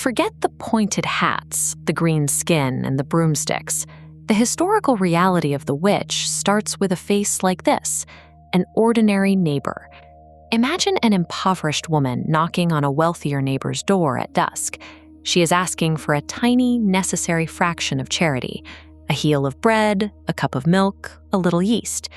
Forget the pointed hats, the green skin, and the broomsticks. The historical reality of the witch starts with a face like this, an ordinary neighbor. Imagine an impoverished woman knocking on a wealthier neighbor's door at dusk. She is asking for a tiny, necessary fraction of charity: a heel of bread, a cup of milk, a little yeast.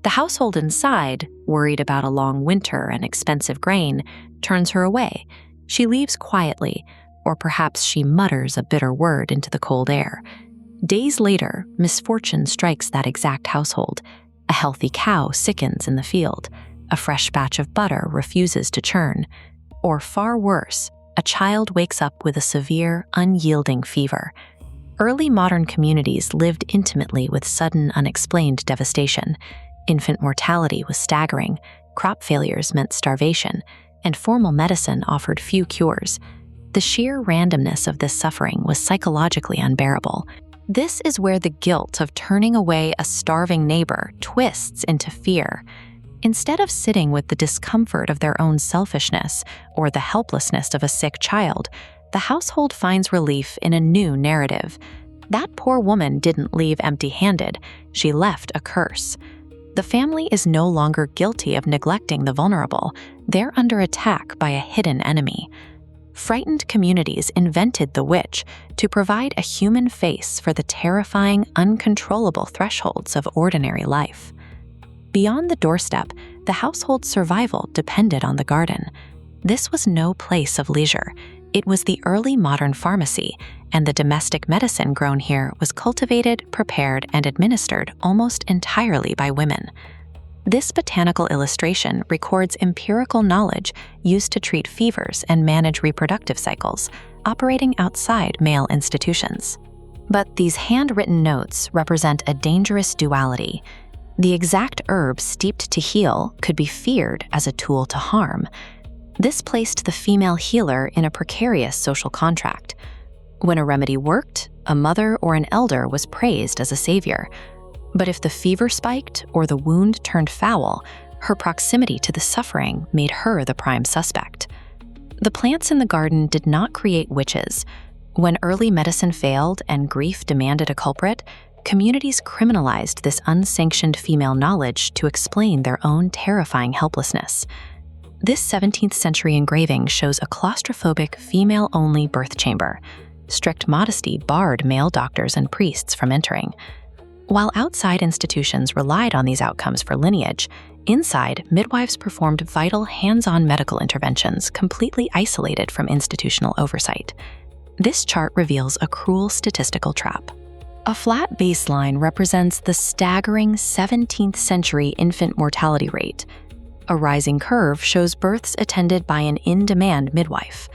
The household inside, worried about a long winter and expensive grain, turns her away. She leaves quietly, or perhaps she mutters a bitter word into the cold air. Days later, misfortune strikes that exact household. A healthy cow sickens in the field. A fresh batch of butter refuses to churn. Or far worse, a child wakes up with a severe, unyielding fever. Early modern communities lived intimately with sudden, unexplained devastation. Infant mortality was staggering, crop failures meant starvation, and formal medicine offered few cures. The sheer randomness of this suffering was psychologically unbearable. This is where the guilt of turning away a starving neighbor twists into fear. Instead of sitting with the discomfort of their own selfishness or the helplessness of a sick child, the household finds relief in a new narrative. That poor woman didn't leave empty-handed. She left a curse. The family is no longer guilty of neglecting the vulnerable. They're under attack by a hidden enemy. Frightened communities invented the witch to provide a human face for the terrifying, uncontrollable thresholds of ordinary life. Beyond the doorstep, the household's survival depended on the garden. This was no place of leisure. It was the early modern pharmacy, and the domestic medicine grown here was cultivated, prepared, and administered almost entirely by women. This botanical illustration records empirical knowledge used to treat fevers and manage reproductive cycles, operating outside male institutions. But these handwritten notes represent a dangerous duality. The exact herb steeped to heal could be feared as a tool to harm. This placed the female healer in a precarious social contract. When a remedy worked, a mother or an elder was praised as a savior. But if the fever spiked or the wound turned foul, her proximity to the suffering made her the prime suspect. The plants in the garden did not create witches. When early medicine failed and grief demanded a culprit, communities criminalized this unsanctioned female knowledge to explain their own terrifying helplessness. This 17th century engraving shows a claustrophobic, female-only birth chamber. Strict modesty barred male doctors and priests from entering. While outside institutions relied on these outcomes for lineage, inside, midwives performed vital hands-on medical interventions completely isolated from institutional oversight. This chart reveals a cruel statistical trap. A flat baseline represents the staggering 17th century infant mortality rate. A rising curve shows births attended by an in-demand midwife.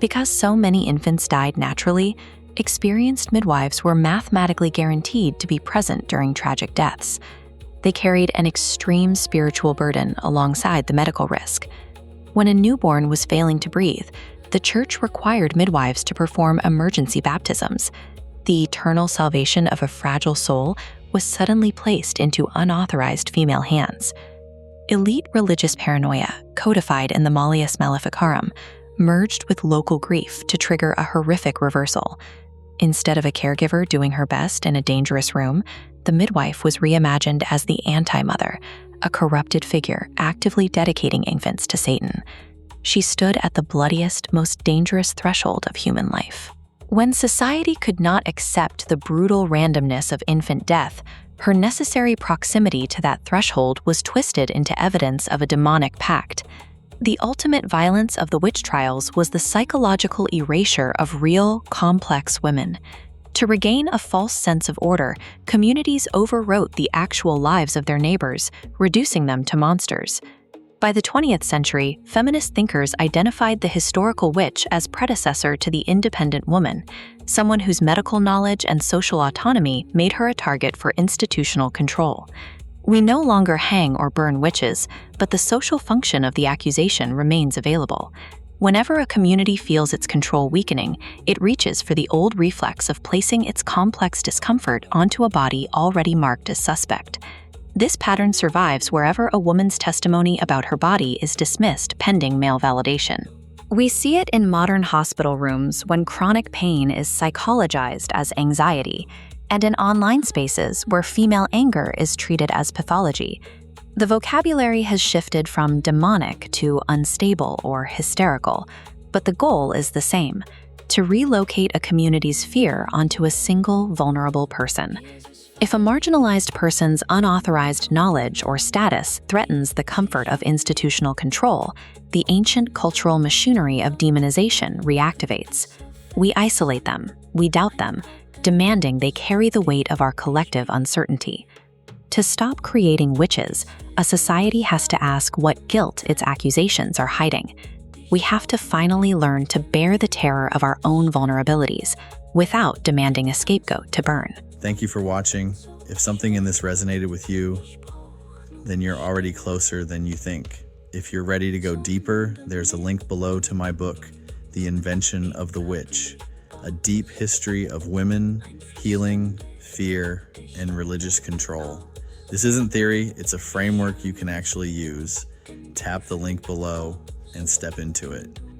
Because so many infants died naturally, experienced midwives were mathematically guaranteed to be present during tragic deaths. They carried an extreme spiritual burden alongside the medical risk. When a newborn was failing to breathe, the church required midwives to perform emergency baptisms. The eternal salvation of a fragile soul was suddenly placed into unauthorized female hands. Elite religious paranoia, codified in the Malleus Maleficarum, merged with local grief to trigger a horrific reversal. Instead of a caregiver doing her best in a dangerous room, the midwife was reimagined as the anti-mother, a corrupted figure actively dedicating infants to Satan. She stood at the bloodiest, most dangerous threshold of human life. When society could not accept the brutal randomness of infant death, her necessary proximity to that threshold was twisted into evidence of a demonic pact. The ultimate violence of the witch trials was the psychological erasure of real, complex women. To regain a false sense of order, communities overwrote the actual lives of their neighbors, reducing them to monsters. By the 20th century, feminist thinkers identified the historical witch as predecessor to the independent woman, someone whose medical knowledge and social autonomy made her a target for institutional control. We no longer hang or burn witches, but the social function of the accusation remains available. Whenever a community feels its control weakening, it reaches for the old reflex of placing its complex discomfort onto a body already marked as suspect. This pattern survives wherever a woman's testimony about her body is dismissed pending male validation. We see it in modern hospital rooms when chronic pain is psychologized as anxiety, and in online spaces where female anger is treated as pathology. The vocabulary has shifted from demonic to unstable or hysterical, but the goal is the same: to relocate a community's fear onto a single vulnerable person. If a marginalized person's unauthorized knowledge or status threatens the comfort of institutional control, the ancient cultural machinery of demonization reactivates. We isolate them, we doubt them, demanding they carry the weight of our collective uncertainty. To stop creating witches, a society has to ask what guilt its accusations are hiding. We have to finally learn to bear the terror of our own vulnerabilities without demanding a scapegoat to burn. Thank you for watching. If something in this resonated with you, then you're already closer than you think. If you're ready to go deeper, there's a link below to my book, The Invention of the Witch, a deep history of women, healing, fear, and religious control. This isn't theory, it's a framework you can actually use. Tap the link below and step into it.